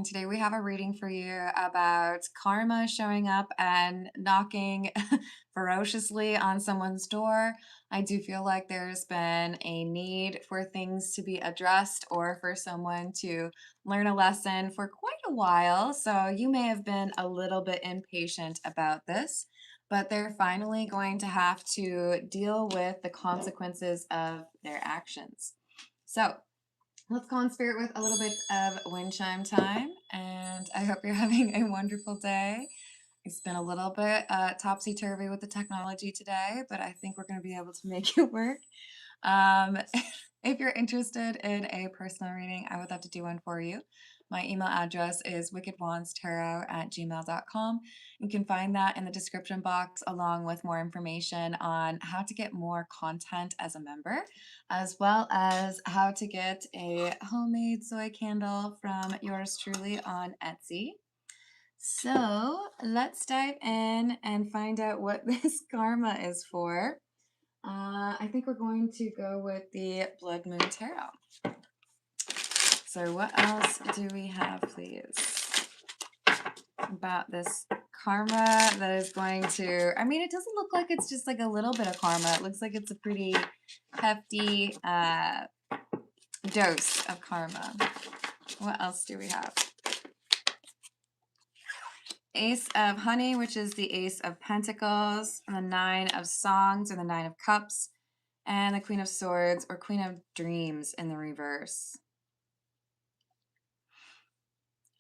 and today we have a reading for you about karma showing up and knocking ferociously on someone's door. I do feel like there's been a need for things to be addressed or for someone to learn a lesson for quite a while. So you may have been a little bit impatient about this, but they're finally going to have to deal with the consequences of their actions. So, let's go on spirit with a little bit of wind chime time, and I hope you're having a wonderful day. It's been a little bit topsy-turvy with the technology today, but I think we're going to be able to make it work. Um, if you're interested in a personal reading, I would love to do one for you. My email address is wickedwandstarot@gmail.com. You can find that in the description box along with more information on how to get more content as a member, as well as how to get a homemade soy candle from yours truly on Etsy. So let's dive in and find out what this karma is for. I think we're going to go with the Blood Moon Tarot. So what else do we have, please, about this karma that is going to, I mean, it doesn't look like it's just like a little bit of karma. It looks like it's a pretty hefty dose of karma. What else do we have? Ace of Honey, which is the Ace of Pentacles, and the Nine of Songs, or the Nine of Cups, and the Queen of Swords, or Queen of Dreams in the reverse.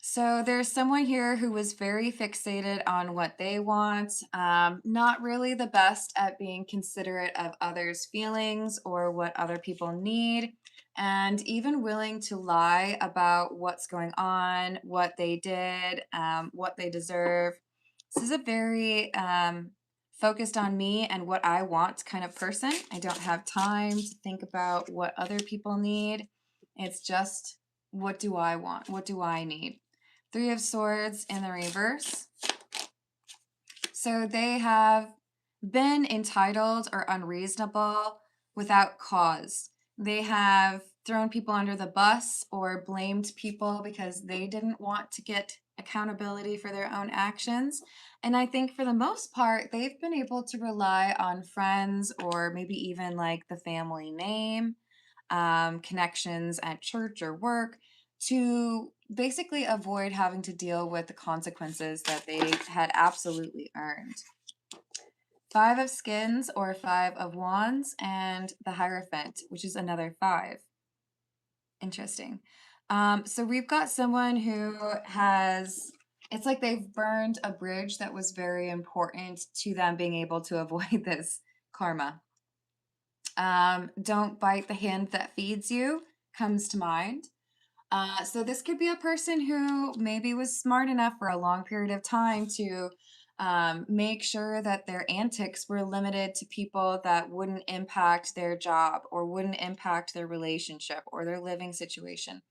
So there's someone here who was very fixated on what they want, not really the best at being considerate of others' feelings or what other people need, and even willing to lie about what's going on, what they did, what they deserve. This is a very focused on me and what I want kind of person. I don't have time to think about what other people need. It's just, what do I want? What do I need? Three of Swords in the reverse. So they have been entitled or unreasonable without cause. They have thrown people under the bus or blamed people because they didn't want to get accountability for their own actions. And I think for the most part, they've been able to rely on friends or maybe even like the family name, connections at church or work to basically avoid having to deal with the consequences that they had absolutely earned. Five of Skins or Five of Wands, and the Hierophant, which is another five. Interesting. So we've got someone who has, it's like they've burned a bridge that was very important to them being able to avoid this karma. Don't bite the hand that feeds you comes to mind. So this could be a person who maybe was smart enough for a long period of time to make sure that their antics were limited to people that wouldn't impact their job or wouldn't impact their relationship or their living situation.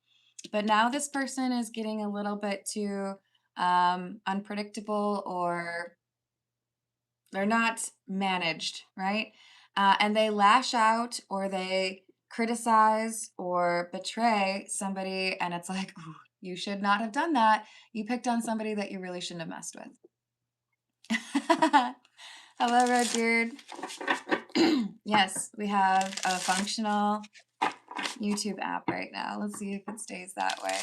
But now this person is getting a little bit too unpredictable, or they're not managed, right? And they lash out or they criticize or betray somebody, and it's like, "Ooh, you should not have done that. You picked on somebody that you really shouldn't have messed with." Hello, Redbeard. Yes, we have a functional YouTube app right now. Let's see if it stays that way.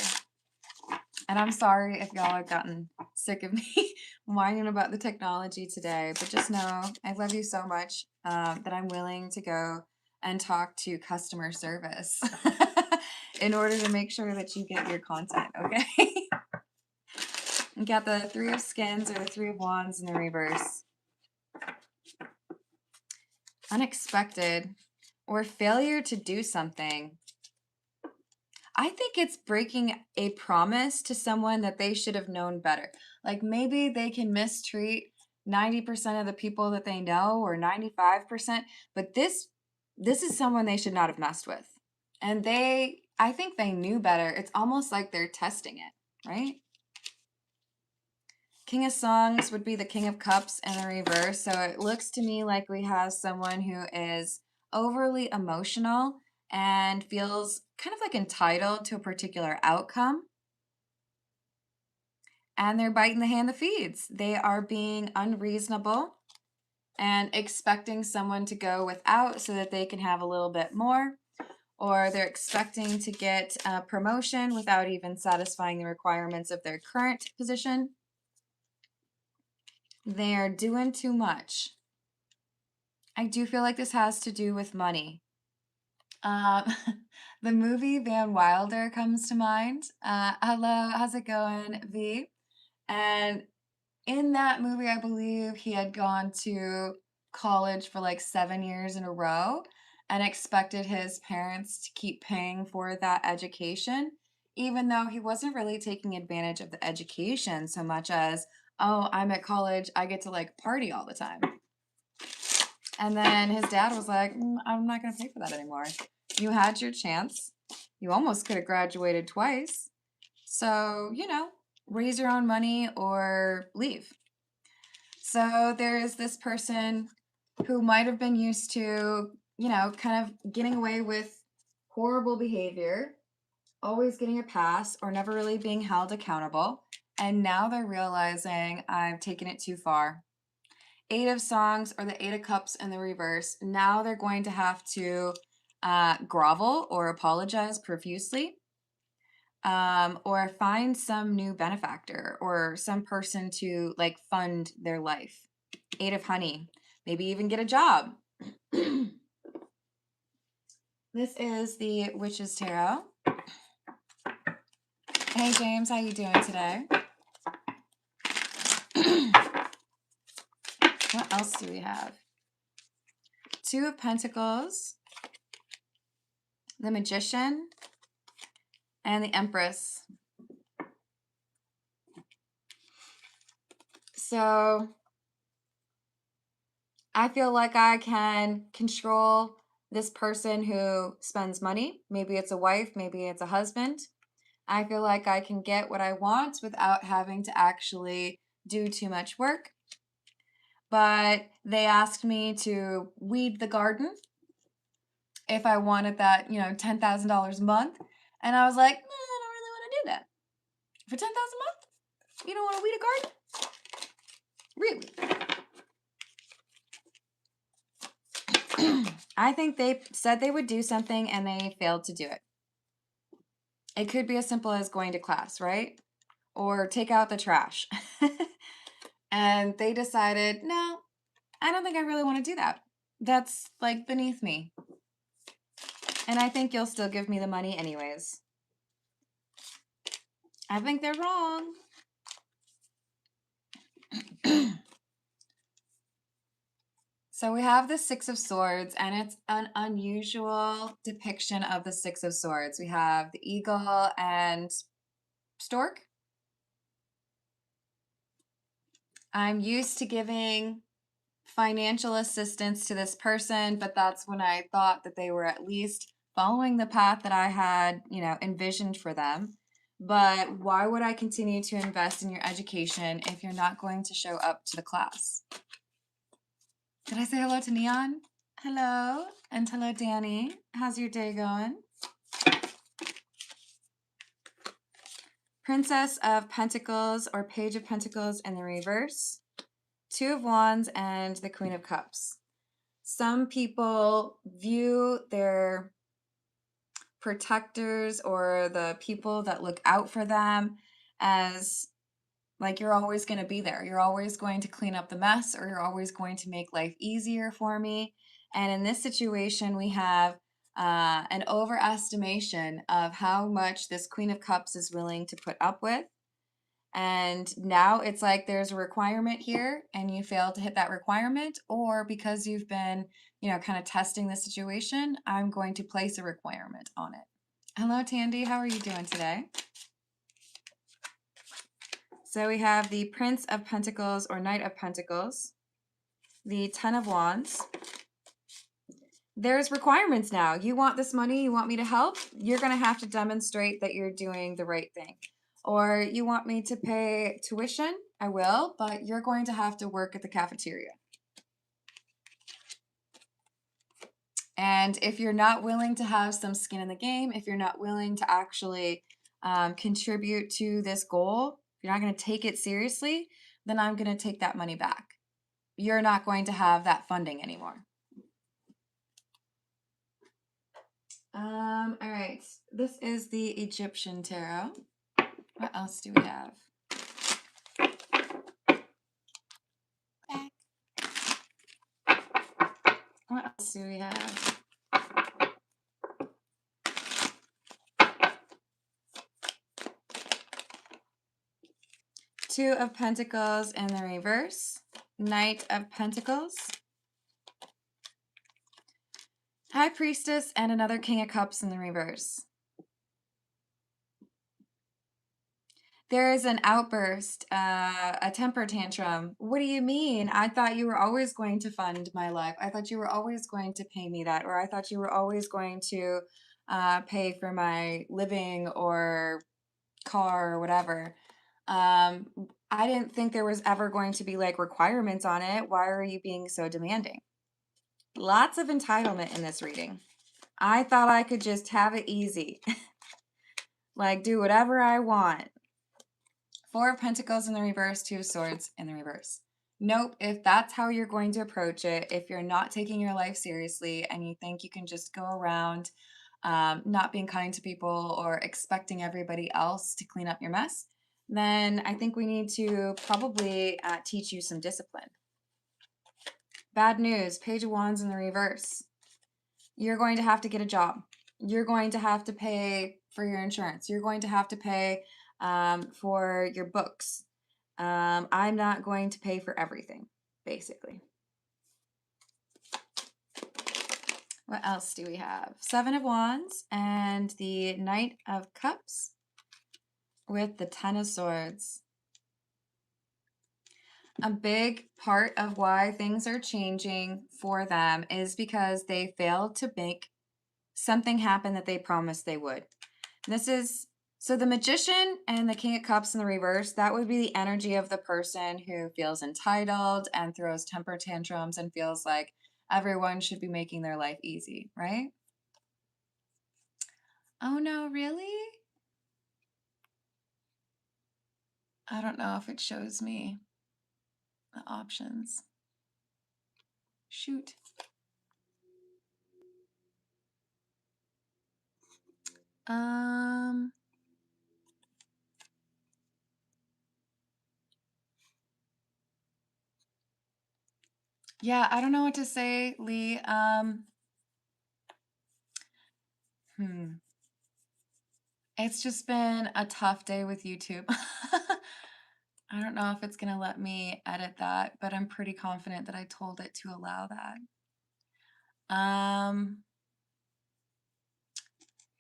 And I'm sorry if y'all have gotten sick of me whining about the technology today, but just know I love you so much that I'm willing to go and talk to customer service in order to make sure that you get your content, okay? You got the Three of Skins or the Three of Wands in the reverse. Unexpected or failure to do something. I think it's breaking a promise to someone that they should have known better. Like maybe they can mistreat 90% of the people that they know, or 95%, but this is someone they should not have messed with. And I think they knew better. It's almost like they're testing it, right? King of Songs would be the King of Cups in the reverse. So it looks to me like we have someone who is overly emotional and feels kind of like entitled to a particular outcome. and they're biting the hand that feeds. They are being unreasonable and expecting someone to go without so that they can have a little bit more, or they're expecting to get a promotion without even satisfying the requirements of their current position. They're doing too much. I do feel like this has to do with money. Um, the movie Van Wilder comes to mind. Hello, how's it going, V? And in that movie, I believe he had gone to college for like 7 years in a row and expected his parents to keep paying for that education, even though he wasn't really taking advantage of the education so much as, oh, I'm at college, I get to like party all the time. And then his dad was like, I'm not going to pay for that anymore. You had your chance. You almost could have graduated twice. So, raise your own money or leave. So there is this person who might have been used to, kind of getting away with horrible behavior, always getting a pass, or never really being held accountable. And now they're realizing I've taken it too far. 8 of Songs or the 8 of Cups in the reverse. Now they're going to have to grovel or apologize profusely, or find some new benefactor or some person to like fund their life. 8 of Honey. Maybe even get a job. This is the Witch's Tarot. Hey James, how you doing today? What else do we have? 2 of Pentacles, the Magician, and the Empress. So I feel like I can control this person who spends money. Maybe it's a wife, maybe it's a husband. I feel like I can get what I want without having to actually do too much work. But they asked me to weed the garden if I wanted that, $10,000 a month. And I was like, I don't really want to do that. For $10,000 a month? You don't want to weed a garden? Really? I think they said they would do something and they failed to do it. It could be as simple as going to class, right? Or take out the trash. And they decided, no, I don't think I really want to do that. That's like beneath me. And I think you'll still give me the money anyways. I think they're wrong. So we have the 6 of Swords, and it's an unusual depiction of the 6 of Swords. We have the eagle and stork. I'm used to giving financial assistance to this person, but that's when I thought that they were at least following the path that I had, envisioned for them. But why would I continue to invest in your education if you're not going to show up to the class? Did I say hello to Neon? Hello. And hello, Danny. How's your day going? Princess of Pentacles or Page of Pentacles in the reverse. 2 of Wands and the Queen of Cups. Some people view their protectors or the people that look out for them as like you're always going to be there. You're always going to clean up the mess, or you're always going to make life easier for me. And in this situation, we have an overestimation of how much this Queen of Cups is willing to put up with. And now it's like there's a requirement here and you fail to hit that requirement, or because you've been, kind of testing the situation, I'm going to place a requirement on it. Hello, Tandy. How are you doing today? So we have the Prince of Pentacles or Knight of Pentacles, the 10 of Wands. There's requirements now. You want this money, you want me to help, you're going to have to demonstrate that you're doing the right thing. Or you want me to pay tuition, I will, but you're going to have to work at the cafeteria. And if you're not willing to have some skin in the game, if you're not willing to actually contribute to this goal, If you're not going to take it seriously, then I'm going to take that money back. You're not going to have that funding anymore. All right. This is the Egyptian tarot. What else do we have? What else do we have? Two of Pentacles in the reverse. Knight of Pentacles. High Priestess and another King of Cups in the reverse. There is an outburst, a temper tantrum. What do you mean? I thought you were always going to fund my life. I thought you were always going to pay me that. Or I thought you were always going to pay for my living or car or whatever. I didn't think there was ever going to be like requirements on it. Why are you being so demanding? Lots of entitlement in this reading. I thought I could just have it easy. Like do whatever I want. Four of Pentacles in the reverse, Two of Swords in the reverse. Nope, if that's how you're going to approach it, if you're not taking your life seriously and you think you can just go around not being kind to people or expecting everybody else to clean up your mess, then I think we need to probably teach you some discipline. Bad news, Page of Wands in the reverse. You're going to have to get a job. You're going to have to pay for your insurance. You're going to have to pay for your books. I'm not going to pay for everything, basically. What else do we have? Seven of Wands and the Knight of Cups with the Ten of Swords. A big part of why things are changing for them is because they failed to make something happen that they promised they would. This is, so the Magician and the King of Cups in the reverse, that would be the energy of the person who feels entitled and throws temper tantrums and feels like everyone should be making their life easy, right? Oh no, really? I don't know if it shows me the options. Shoot. Yeah, I don't know what to say, Lee. It's just been a tough day with YouTube. I don't know if it's going to let me edit that, but I'm pretty confident that I told it to allow that.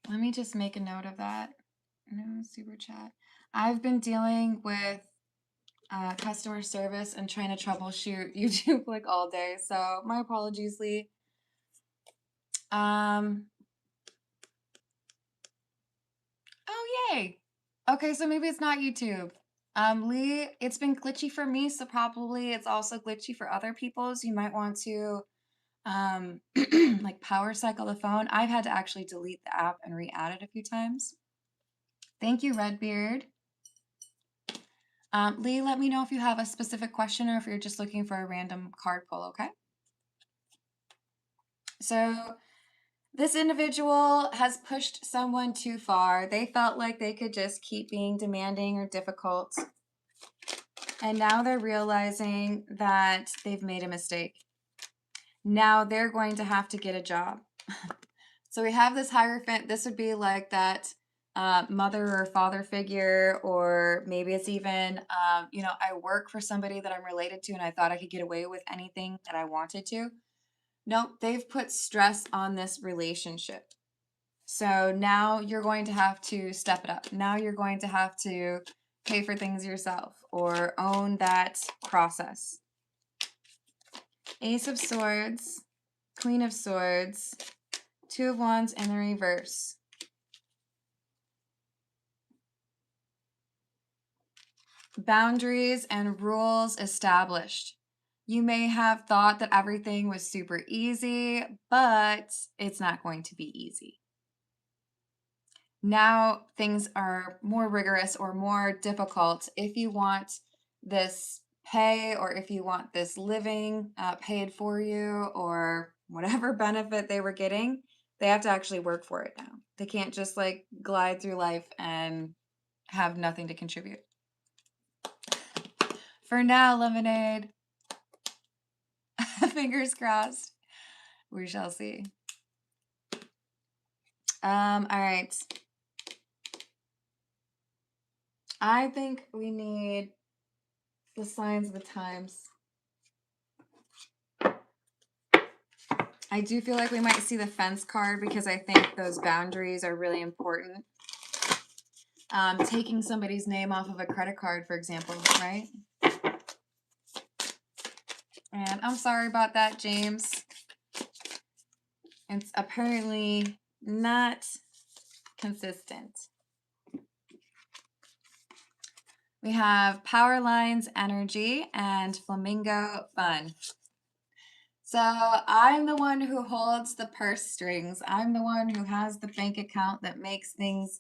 Let me just make a note of that. No super chat. I've been dealing with customer service and trying to troubleshoot YouTube like all day, so my apologies, Lee. Oh, yay. Okay, so maybe it's not YouTube. Lee, it's been glitchy for me, so probably it's also glitchy for other people. So you might want to like power cycle the phone. I've had to actually delete the app and re-add it a few times. Thank you, Redbeard. Lee, let me know if you have a specific question or if you're just looking for a random card pull, okay? So this individual has pushed someone too far. They felt like they could just keep being demanding or difficult. And now they're realizing that they've made a mistake. Now they're going to have to get a job. So we have this Hierophant. This would be like that mother or father figure, or maybe it's even, I work for somebody that I'm related to and I thought I could get away with anything that I wanted to. Nope, they've put stress on this relationship. So now you're going to have to step it up. Now you're going to have to pay for things yourself or own that process. Ace of Swords, Queen of Swords, Two of Wands in the reverse. Boundaries and rules established. You may have thought that everything was super easy, but it's not going to be easy. Now things are more rigorous or more difficult. If you want this pay or if you want this living paid for you or whatever benefit they were getting, they have to actually work for it now. They can't just like glide through life and have nothing to contribute. For now, lemonade. Fingers crossed. We shall see. All right. I think we need the signs of the times. I do feel like we might see the fence card because I think those boundaries are really important. Taking somebody's name off of a credit card, for example, right? And I'm sorry about that, James. It's apparently not consistent. We have power lines, energy, and flamingo fun. So I'm the one who holds the purse strings. I'm the one who has the bank account that makes things,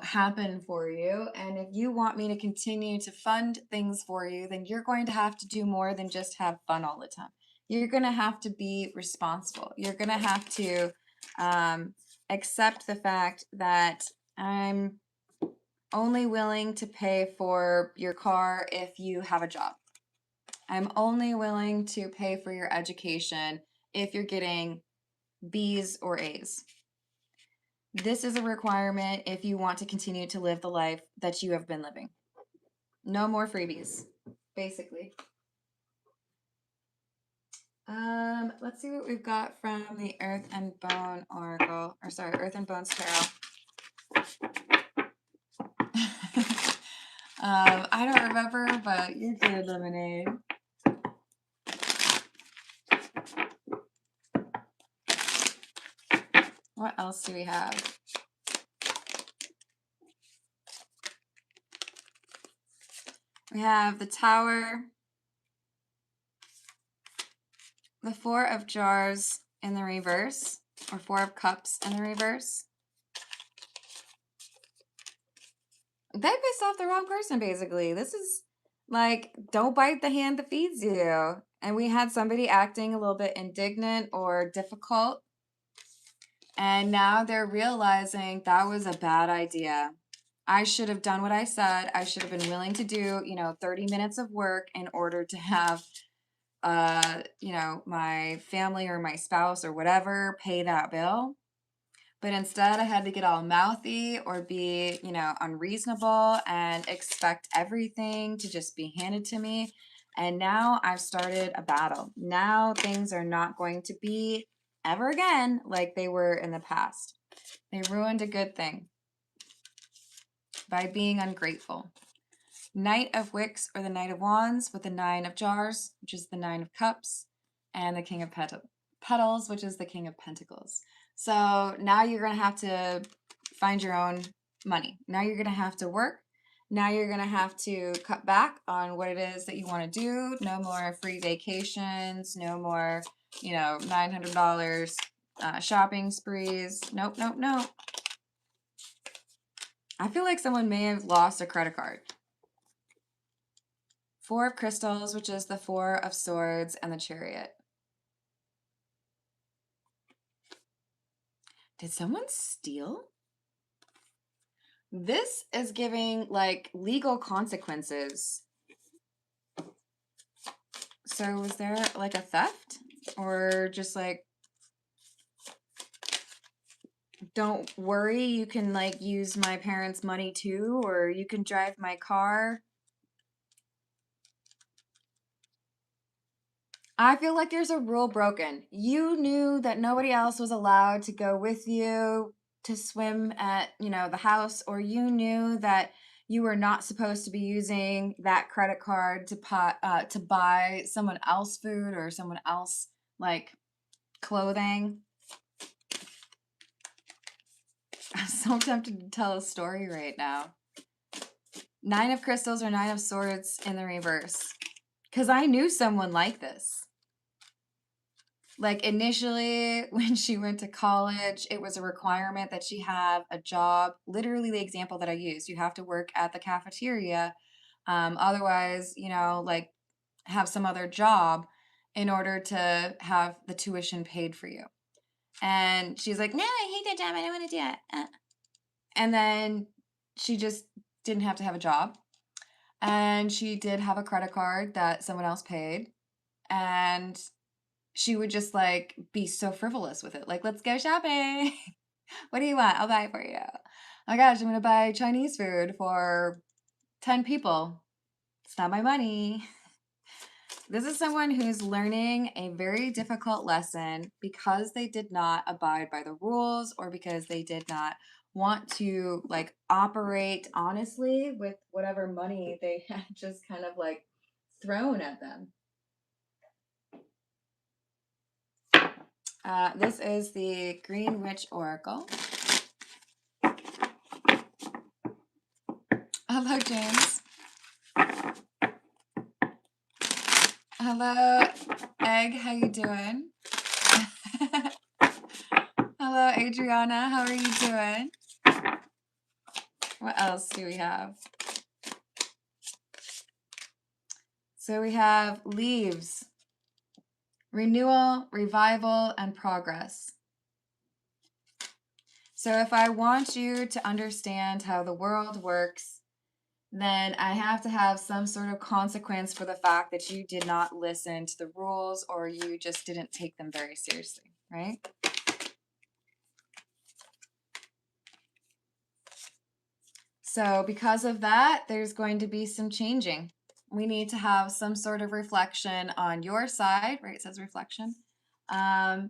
happen for you. And if you want me to continue to fund things for you, then you're going to have to do more than just have fun all the time. You're going to have to be responsible. You're going to have to accept the fact that I'm only willing to pay for your car if you have a job. I'm only willing to pay for your education if you're getting B's or A's. This is a requirement if you want to continue to live the life that you have been living. No more freebies, basically. Let's see what we've got from the Earth and Bone Oracle. Earth and Bones Tarot. I don't remember, but you're good, Lemonade. What else do we have? We have the Tower, the Four of Jars in the reverse, or Four of Cups in the reverse. They pissed off the wrong person, basically. This is like, don't bite the hand that feeds you. And we had somebody acting a little bit indignant or difficult. And now they're realizing that was a bad idea. I should have done what I said. I should have been willing to do, 30 minutes of work in order to have, my family or my spouse or whatever pay that bill. But instead, I had to get all mouthy or be, unreasonable and expect everything to just be handed to me. And now I've started a battle. Now things are not going to be ever again like they were in the past. They ruined a good thing by being ungrateful. Knight of Wicks or the Knight of Wands with the Nine of Jars, which is the Nine of Cups, and the King of Petals, which is the King of Pentacles. So now you're going to have to find your own money. Now you're going to have to work. Now you're going to have to cut back on what it is that you want to do. No more free vacations. No more, $900 shopping sprees. Nope, nope, nope. I feel like someone may have lost a credit card. Four of Crystals, which is the Four of Swords and the Chariot. Did someone steal? This is giving like legal consequences. So was there like a theft or just like, don't worry, you can like use my parents' money too, or you can drive my car. I feel like there's a rule broken. You knew that nobody else was allowed to go with you to swim at, the house, or you knew that you were not supposed to be using that credit card to buy someone else food or someone else like clothing. I'm so tempted to tell a story right now. Nine of Crystals or Nine of Swords in the reverse. Because I knew someone like this. Like initially, when she went to college, it was a requirement that she have a job. Literally, the example that I used, you have to work at the cafeteria. Otherwise, like have some other job in order to have the tuition paid for you. And she's like, no, I hate that job. I don't want to do it. And then she just didn't have to have a job. And she did have a credit card that someone else paid. And she would just like be so frivolous with it. Like, let's go shopping. What do you want? I'll buy it for you. Oh my gosh, I'm going to buy Chinese food for 10 people. It's not my money. This is someone who's learning a very difficult lesson because they did not abide by the rules or because they did not want to like operate honestly with whatever money they had just kind of like thrown at them. This is the Green Witch Oracle. Hello, James. Hello, Egg. How you doing? Hello, Adriana. How are you doing? What else do we have? So we have leaves, renewal, revival, and progress. So if I want you to understand how the world works, then I have to have some sort of consequence for the fact that you did not listen to the rules or you just didn't take them very seriously, right? So because of that, there's going to be some changing. We need to have some sort of reflection on your side, right? It says reflection.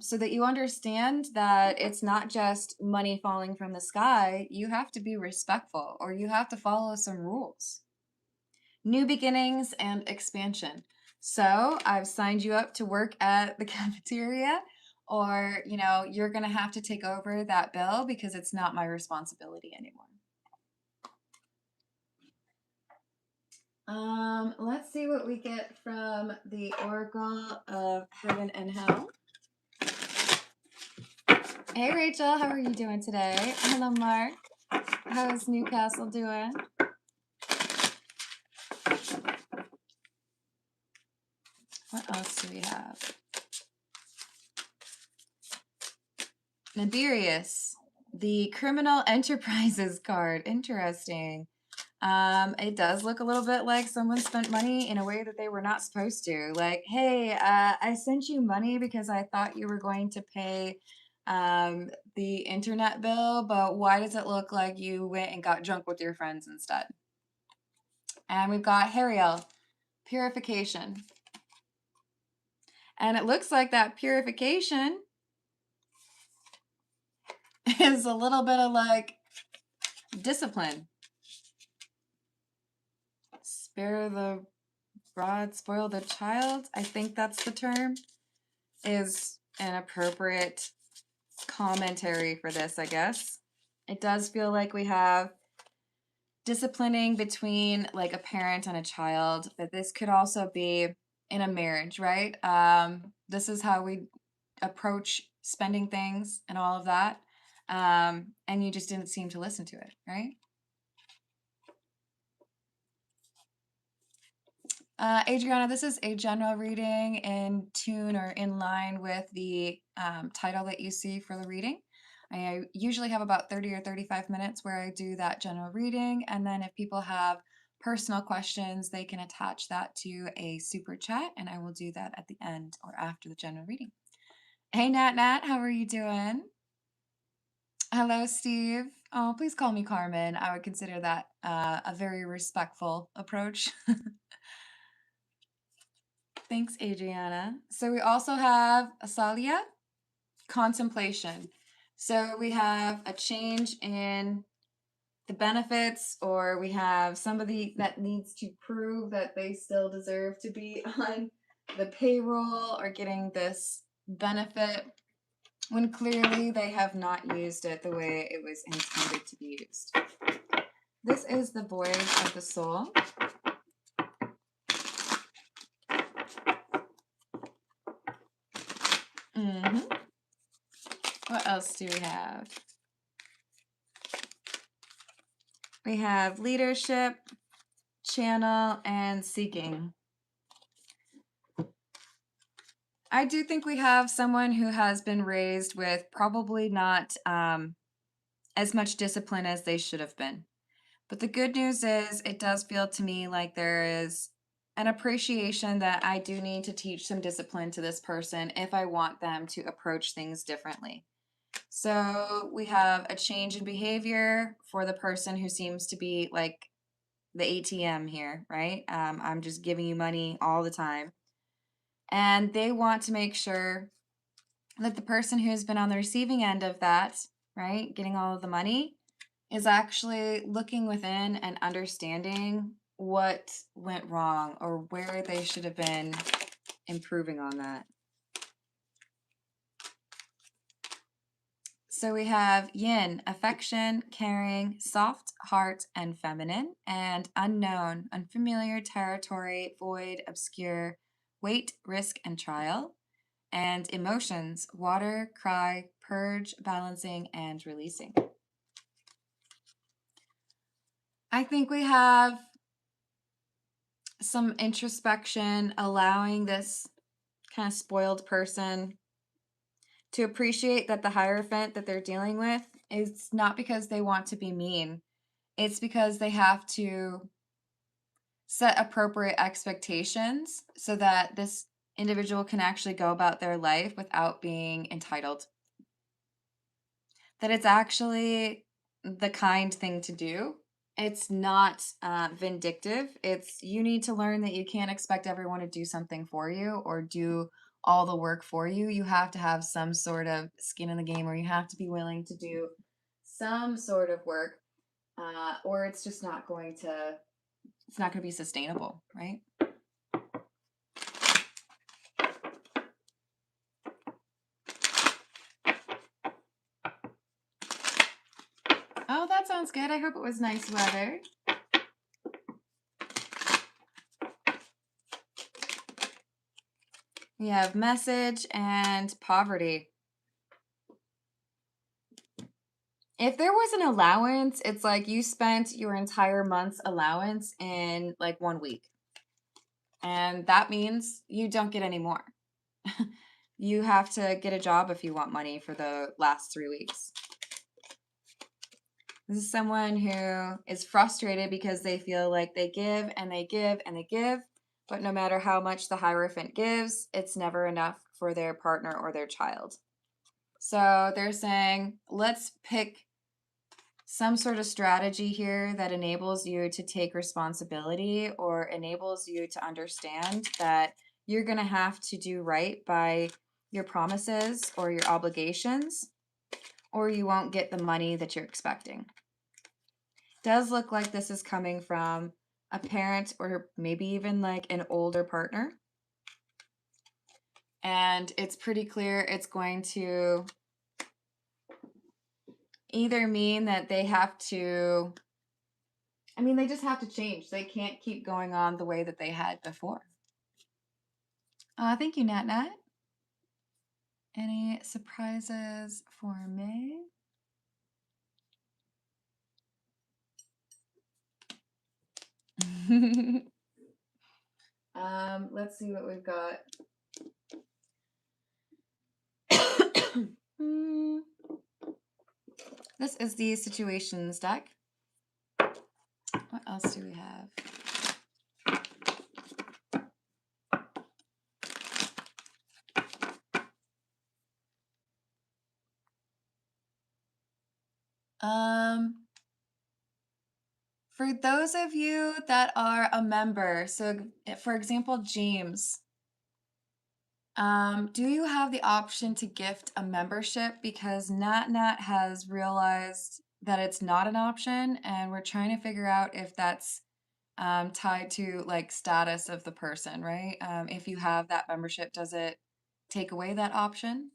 So that you understand that it's not just money falling from the sky. You have to be respectful or you have to follow some rules. New beginnings and expansion. So I've signed you up to work at the cafeteria or, you're going to have to take over that bill because it's not my responsibility anymore. Let's see what we get from the Oracle of Heaven and Hell. Hey, Rachel, how are you doing today? Hello, Mark. How is Newcastle doing? What else do we have? Nibirius, the Criminal Enterprises card. Interesting. It does look a little bit like someone spent money in a way that they were not supposed to. Like, hey, I sent you money because I thought you were going to pay the internet bill, but why does it look like you went and got drunk with your friends instead? And we've got Hariel, purification. And it looks like that purification is a little bit of like discipline. Spare the rod, spoil the child. I think that's the term. Is an appropriate commentary for this, I guess. It does feel like we have disciplining between like a parent and a child, but this could also be in a marriage, right? This is how we approach spending things and all of that. And you just didn't seem to listen to it, right? Adriana, this is a general reading in tune or in line with the title that you see for the reading. I usually have about 30 or 35 minutes where I do that general reading. And then if people have personal questions, they can attach that to a super chat and I will do that at the end or after the general reading. Hey, Nat, how are you doing? Hello, Steve. Oh, please call me Carmen. I would consider that a very respectful approach. Thanks, Adriana. So we also have Asalia, contemplation. So we have a change in the benefits, or we have somebody that needs to prove that they still deserve to be on the payroll or getting this benefit when clearly they have not used it the way it was intended to be used. This is the voyage of the soul. What else do we have? We have leadership, channel, and seeking. I do think we have someone who has been raised with probably not as much discipline as they should have been. But the good news is it does feel to me like there is an appreciation that I do need to teach some discipline to this person if I want them to approach things differently. So we have a change in behavior for the person who seems to be like the ATM here, right? I'm just giving you money all the time. And they want to make sure that the person who's been on the receiving end of that, right, getting all of the money, is actually looking within and understanding what went wrong or where they should have been improving on that. So we have yin, affection, caring, soft heart, and feminine, and unknown, unfamiliar territory, void, obscure, wait, risk, and trial, and emotions, water, cry, purge, balancing, and releasing. I think we have some introspection, allowing this kind of spoiled person to appreciate that the Hierophant that they're dealing with is not because they want to be mean. It's because they have to set appropriate expectations so that this individual can actually go about their life without being entitled. That it's actually the kind thing to do. It's not vindictive. It's you need to learn that you can't expect everyone to do something for you or do all the work for you. You have to have some sort of skin in the game, or you have to be willing to do some sort of work, or it's just not going to. It's not going to be sustainable, right? Oh, that sounds good. I hope it was nice weather. We have message and poverty. If there was an allowance, it's like you spent your entire month's allowance in like 1 week. And that means you don't get any more. You have to get a job if you want money for the last 3 weeks. This is someone who is frustrated because they feel like they give and they give and they give, but no matter how much the Hierophant gives, it's never enough for their partner or their child. So they're saying, let's pick some sort of strategy here that enables you to take responsibility or enables you to understand that you're going to have to do right by your promises or your obligations, or you won't get the money that you're expecting. Does look like this is coming from a parent or maybe even like an older partner. And it's pretty clear it's going to either mean that they have to, they just have to change. They can't keep going on the way that they had before. Thank you, Nat Nat. Any surprises for me? Let's see what we've got. This is the situations deck. What else do we have? For those of you that are a member, so for example, James, do you have the option to gift a membership? Because Nat Nat has realized that it's not an option, and we're trying to figure out if that's tied to like status of the person, right? If you have that membership, does it take away that option?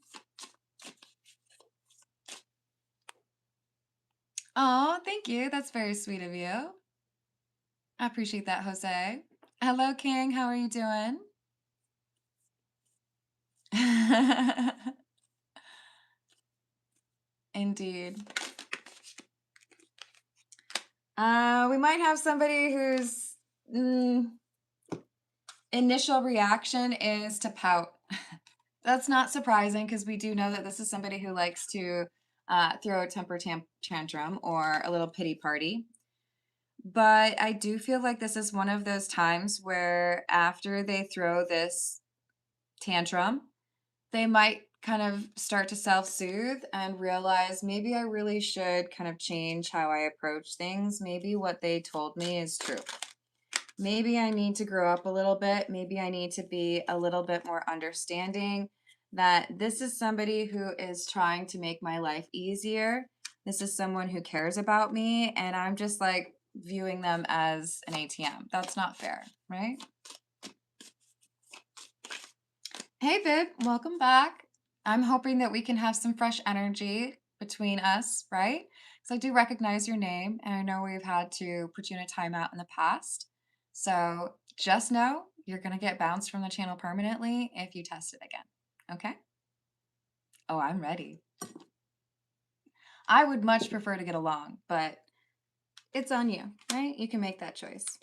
Oh, thank you. That's very sweet of you. I appreciate that, Jose. Hello, King. How are you doing? Indeed. We might have somebody whose initial reaction is to pout. That's not surprising because we do know that this is somebody who likes to throw a tantrum or a little pity party. But I do feel like this is one of those times where after they throw this tantrum, they might kind of start to self-soothe and realize maybe I really should kind of change how I approach things. Maybe what they told me is true. Maybe I need to grow up a little bit. Maybe I need to be a little bit more understanding that this is somebody who is trying to make my life easier. This is someone who cares about me, and I'm just like viewing them as an ATM. That's not fair, right? Hey, babe, welcome back. I'm hoping that we can have some fresh energy between us, right? Because I do recognize your name, and I know we've had to put you in a timeout in the past. So just know you're going to get bounced from the channel permanently if you test it again. Okay? Oh, I'm ready. I would much prefer to get along, but it's on you, right? You can make that choice.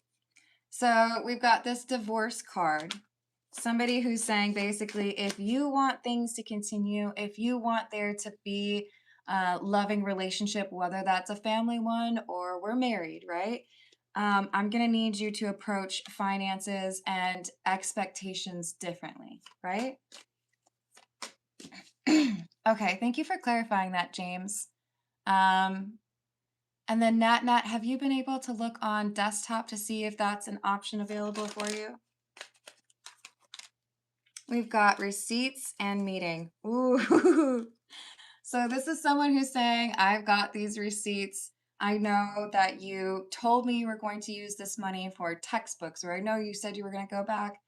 So we've got this divorce card. Somebody who's saying basically, if you want things to continue, if you want there to be a loving relationship, whether that's a family one or we're married, right? I'm going to need you to approach finances and expectations differently, right? Okay, thank you for clarifying that, James. And then Nat, have you been able to look on desktop to see if that's an option available for you? We've got receipts and meeting. Ooh. So this is someone who's saying, I've got these receipts. I know that you told me you were going to use this money for textbooks, or I know you said you were going to go back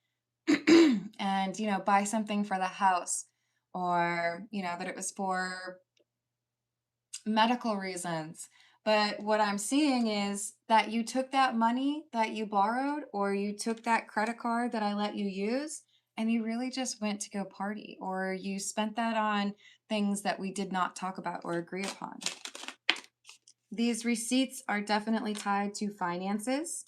and, buy something for the house, or, that it was for medical reasons. But what I'm seeing is that you took that money that you borrowed, or you took that credit card that I let you use, and you really just went to go party, or you spent that on things that we did not talk about or agree upon. These receipts are definitely tied to finances,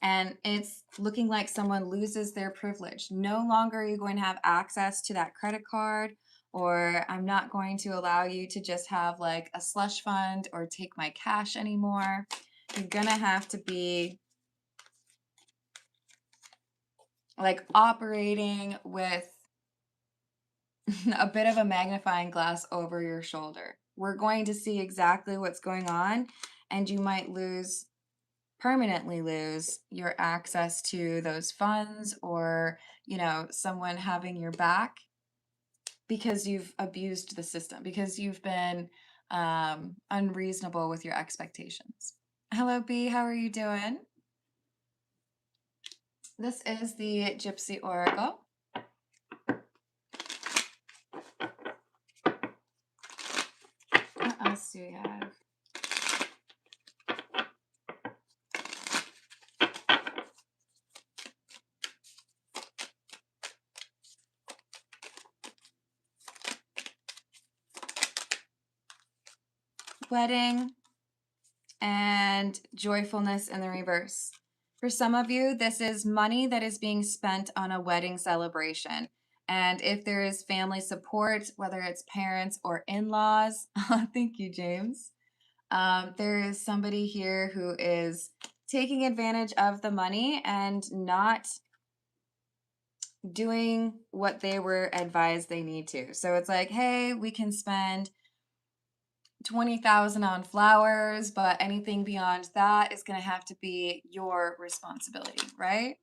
and it's looking like someone loses their privilege. No longer are you going to have access to that credit card, or I'm not going to allow you to just have like a slush fund or take my cash anymore. You're going to have to be like operating with a bit of a magnifying glass over your shoulder. We're going to see exactly what's going on, and you might permanently lose your access to those funds, or someone having your back, because you've abused the system, because you've been unreasonable with your expectations. Hello, B, how are you doing? This is the Gypsy Oracle. What else do we have? Wedding and joyfulness in the reverse. For some of you, this is money that is being spent on a wedding celebration. And if there is family support, whether it's parents or in-laws, thank you, James. There is somebody here who is taking advantage of the money and not doing what they were advised they need to. So it's like, hey, we can spend 20,000 on flowers, but anything beyond that is going to have to be your responsibility, right?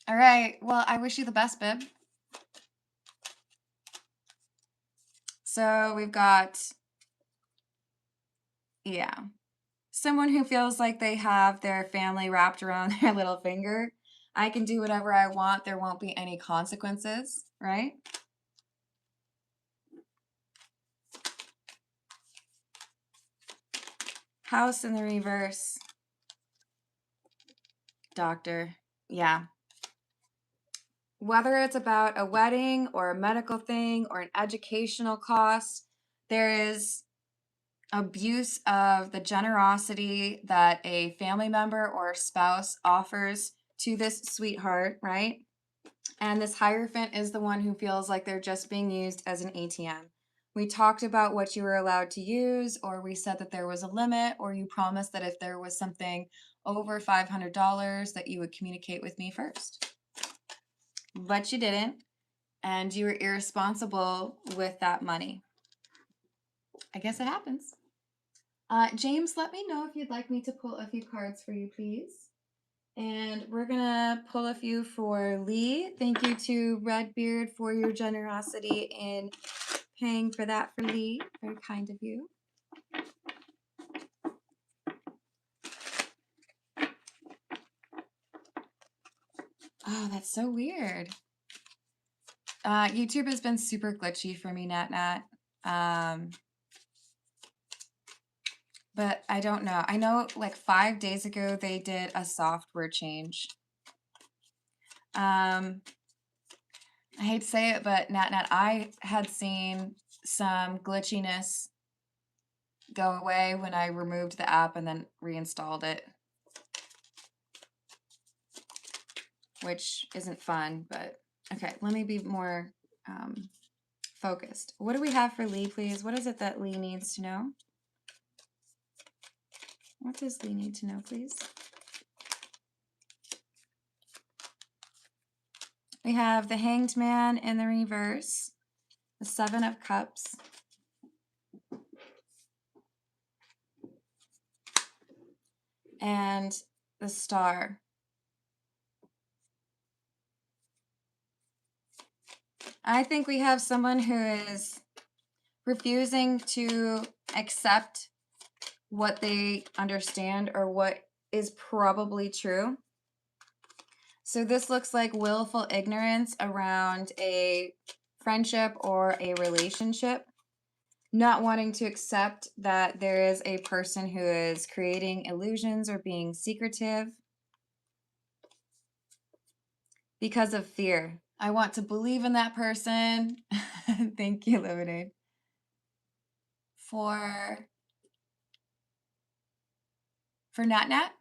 All right. Well, I wish you the best, Bib. So we've got, yeah, someone who feels like they have their family wrapped around their little finger. I can do whatever I want. There won't be any consequences, right? House in the reverse. doctor. Yeah. Whether it's about a wedding or a medical thing or an educational cost, there is abuse of the generosity that a family member or spouse offers to this sweetheart, right? And this Hierophant is the one who feels like they're just being used as an ATM. We talked about what you were allowed to use, or we said that there was a limit, or you promised that if there was something over $500 that you would communicate with me first. But you didn't, and you were irresponsible with that money. I guess it happens. James, let me know if you'd like me to pull a few cards for you, please. And we're going to pull a few for Lee. Thank you to Redbeard for your generosity in paying for that for Lee. Very kind of you. Oh, that's so weird. YouTube has been super glitchy for me, Nat. But I don't know. I know like 5 days ago they did a software change. I hate to say it, but Nat, I had seen some glitchiness go away when I removed the app and then reinstalled it, which isn't fun, but okay, let me be more focused. What do we have for Lee, please? What is it that Lee needs to know? What does Lee need to know, please? We have the Hanged Man in the reverse, the Seven of Cups, and the Star. I think we have someone who is refusing to accept what they understand or what is probably true. So this looks like willful ignorance around a friendship or a relationship, not wanting to accept that there is a person who is creating illusions or being secretive because of fear. I want to believe in that person. Thank you, Lemonade. For Nat,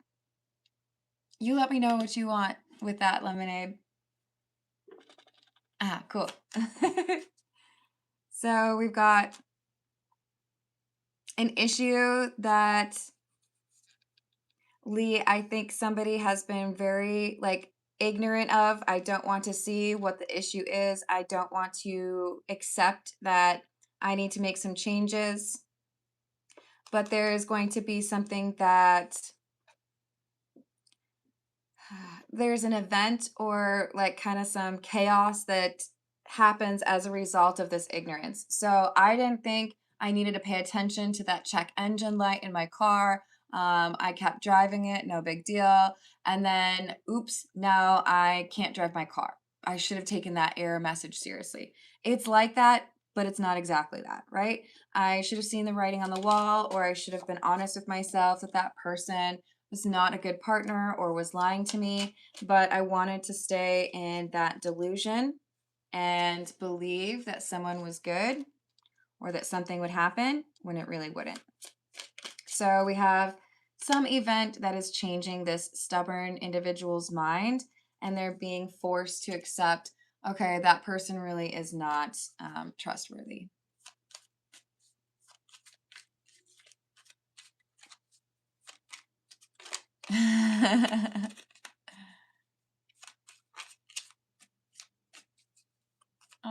you let me know what you want with that, Lemonade. Ah, cool. So we've got an issue that Lee, I think somebody has been very like ignorant of. I don't want to see what the issue is. I don't want to accept that I need to make some changes. But there is going to be something that there's an event or like kind of some chaos that happens as a result of this ignorance. So I didn't think I needed to pay attention to that check engine light in my car. I kept driving it, no big deal. And then, oops, now I can't drive my car. I should have taken that error message seriously. It's like that, but it's not exactly that, right? I should have seen the writing on the wall, or I should have been honest with myself that that person was not a good partner or was lying to me, but I wanted to stay in that delusion and believe that someone was good or that something would happen when it really wouldn't. So we have some event that is changing this stubborn individual's mind, and they're being forced to accept, okay, that person really is not trustworthy.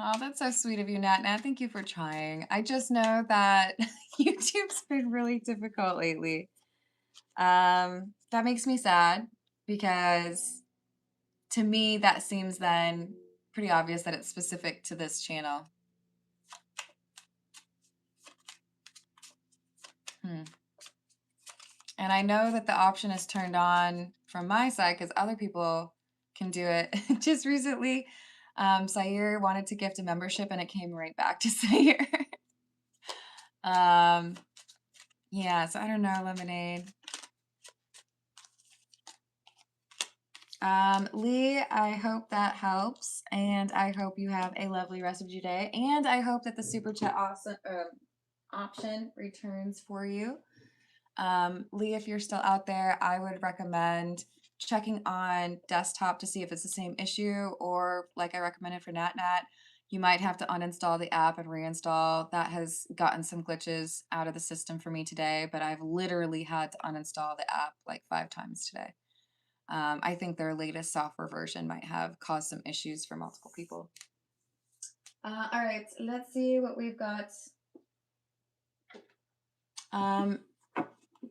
Oh, that's so sweet of you, Nat. Thank you for trying. I just know that YouTube's been really difficult lately. That makes me sad because to me, that seems then pretty obvious that it's specific to this channel. And I know that the option is turned on from my side because other people can do it. Just recently, Sayer wanted to gift a membership and it came right back to Sayer. Yeah, so I don't know, Lemonade. Lee, I hope that helps, and I hope you have a lovely rest of your day, and I hope that the super chat option returns for you. Lee, if you're still out there, I would recommend checking on desktop to see if it's the same issue, or like I recommended for NatNat, you might have to uninstall the app and reinstall. That has gotten some glitches out of the system for me today, but I've literally had to uninstall the app like 5 times today. I think their latest software version might have caused some issues for multiple people. All right, let's see what we've got.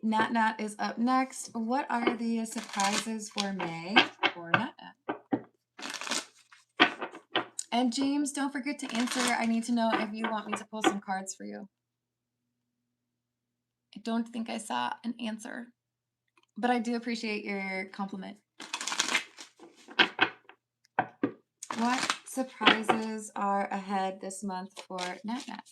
Nat Nat is up next. What are the surprises for May for Nat Nat? And James, don't forget to answer. I need to know if you want me to pull some cards for you. I don't think I saw an answer, but I do appreciate your compliment. What surprises are ahead this month for Nat Nat?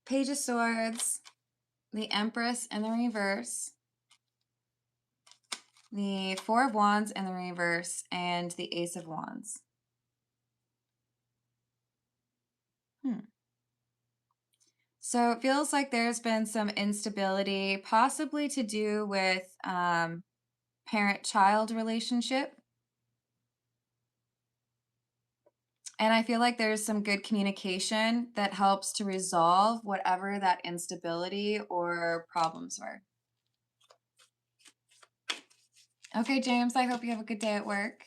Page of Swords, the Empress in the reverse, the Four of Wands in the reverse, and the Ace of Wands. So it feels like there's been some instability, possibly to do with parent-child relationship. And I feel like there's some good communication that helps to resolve whatever that instability or problems were. Okay, James, I hope you have a good day at work.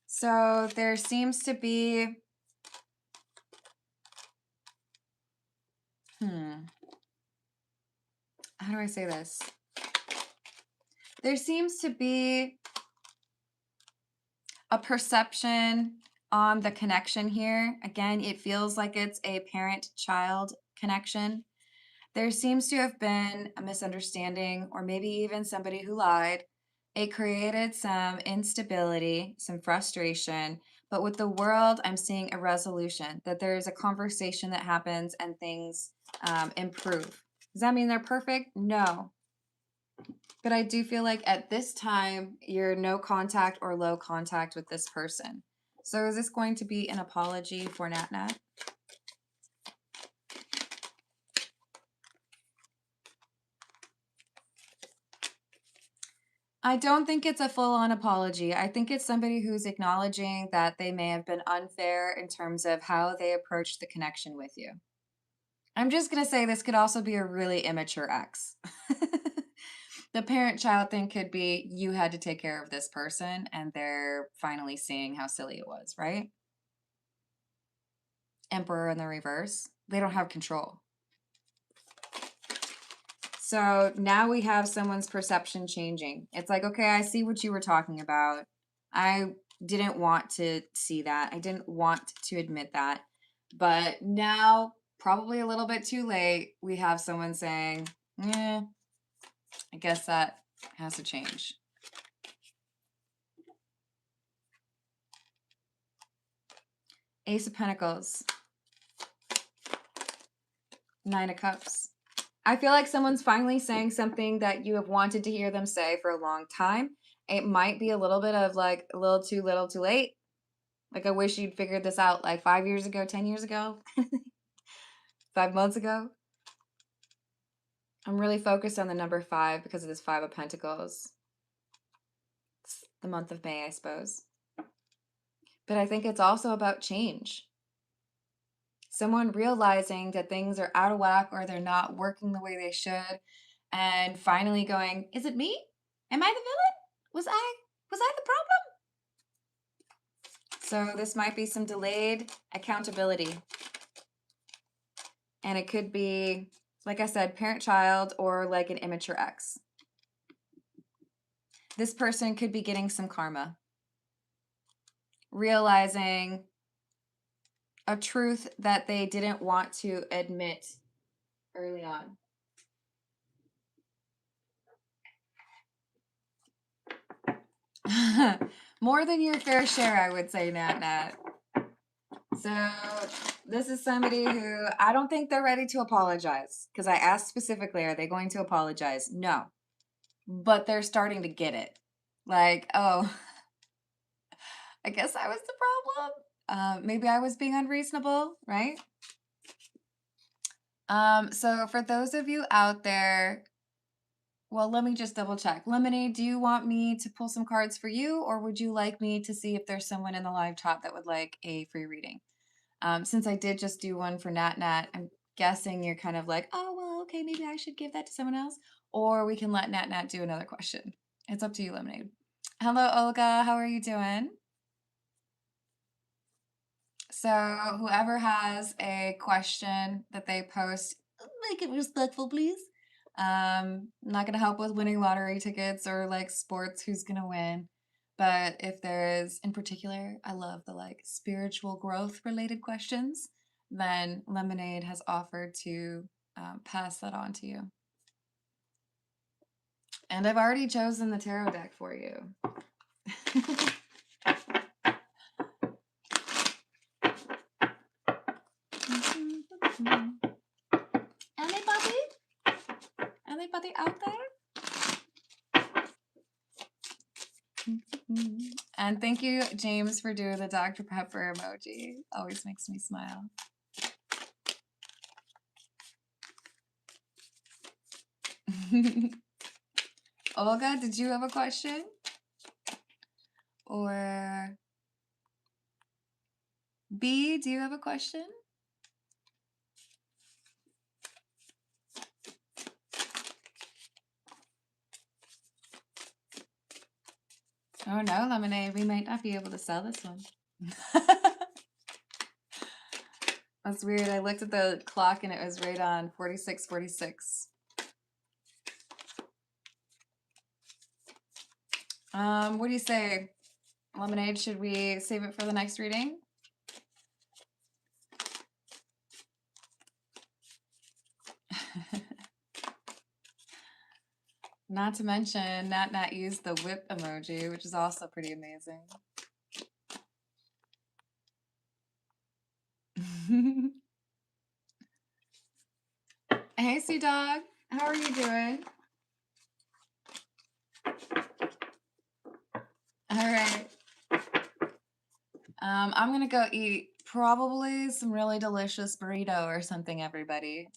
So there seems to be, how do I say this? There seems to be a perception on the connection here. Again, it feels like it's a parent-child connection. There seems to have been a misunderstanding, or maybe even somebody who lied. It created some instability, some frustration, but with the world, I'm seeing a resolution, that there's a conversation that happens and things improve. Does that mean they're perfect? No. But I do feel like at this time, you're no contact or low contact with this person. So is this going to be an apology for Nat Nat? I don't think it's a full-on apology. I think it's somebody who's acknowledging that they may have been unfair in terms of how they approached the connection with you. I'm just going to say this could also be a really immature ex. The parent-child thing could be you had to take care of this person and they're finally seeing how silly it was, right? Emperor in the reverse. They don't have control. So now we have someone's perception changing. It's like, okay, I see what you were talking about. I didn't want to see that. I didn't want to admit that. But now, probably a little bit too late, we have someone saying, I guess that has to change. Ace of Pentacles. Nine of Cups. I feel like someone's finally saying something that you have wanted to hear them say for a long time. It might be a little bit of like a little too late. Like I wish you'd figured this out like 5 years ago, 10 years ago, 5 months ago. I'm really focused on the number 5 because of this 5 of Pentacles. It's the month of May, I suppose. But I think it's also about change. Someone realizing that things are out of whack or they're not working the way they should, and finally going, is it me? Am I the villain? Was I the problem? So this might be some delayed accountability. And it could be, like I said, parent-child or like an immature ex. This person could be getting some karma. Realizing a truth that they didn't want to admit early on. More than your fair share, I would say, Nat Nat. So this is somebody who I don't think they're ready to apologize because I asked specifically, are they going to apologize? No, but they're starting to get it. Like, oh, I guess I was the problem. Maybe I was being unreasonable, right? So for those of you out there, well, let me just double check. Lemonade, do you want me to pull some cards for you, or would you like me to see if there's someone in the live chat that would like a free reading? Since I did just do one for Nat Nat, I'm guessing you're kind of like, oh, well, okay, maybe I should give that to someone else. Or we can let Nat Nat do another question. It's up to you, Lemonade. Hello, Olga. How are you doing? So, whoever has a question that they post, make it respectful, please. I'm not gonna help with winning lottery tickets or like sports, who's gonna win. But if there is, in particular, I love the like spiritual growth related questions, then Lemonade has offered to pass that on to you. And I've already chosen the tarot deck for you. Anybody? Anybody out there? And thank you, James, for doing the Dr. Pepper emoji. Always makes me smile. Olga, did you have a question? Or B, do you have a question? Oh no, Lemonade, we might not be able to sell this one. That's weird. I looked at the clock and it was right on 46:46. What do you say, Lemonade? Should we save it for the next reading? Not to mention, Nat Nat used the whip emoji, which is also pretty amazing. Hey, Sea Dog. How are you doing? All right. I'm gonna go eat probably some really delicious burrito or something, everybody.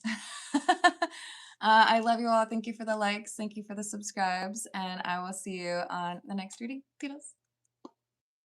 I love you all. Thank you for the likes. Thank you for the subscribes. And I will see you on the next reading. Toodles.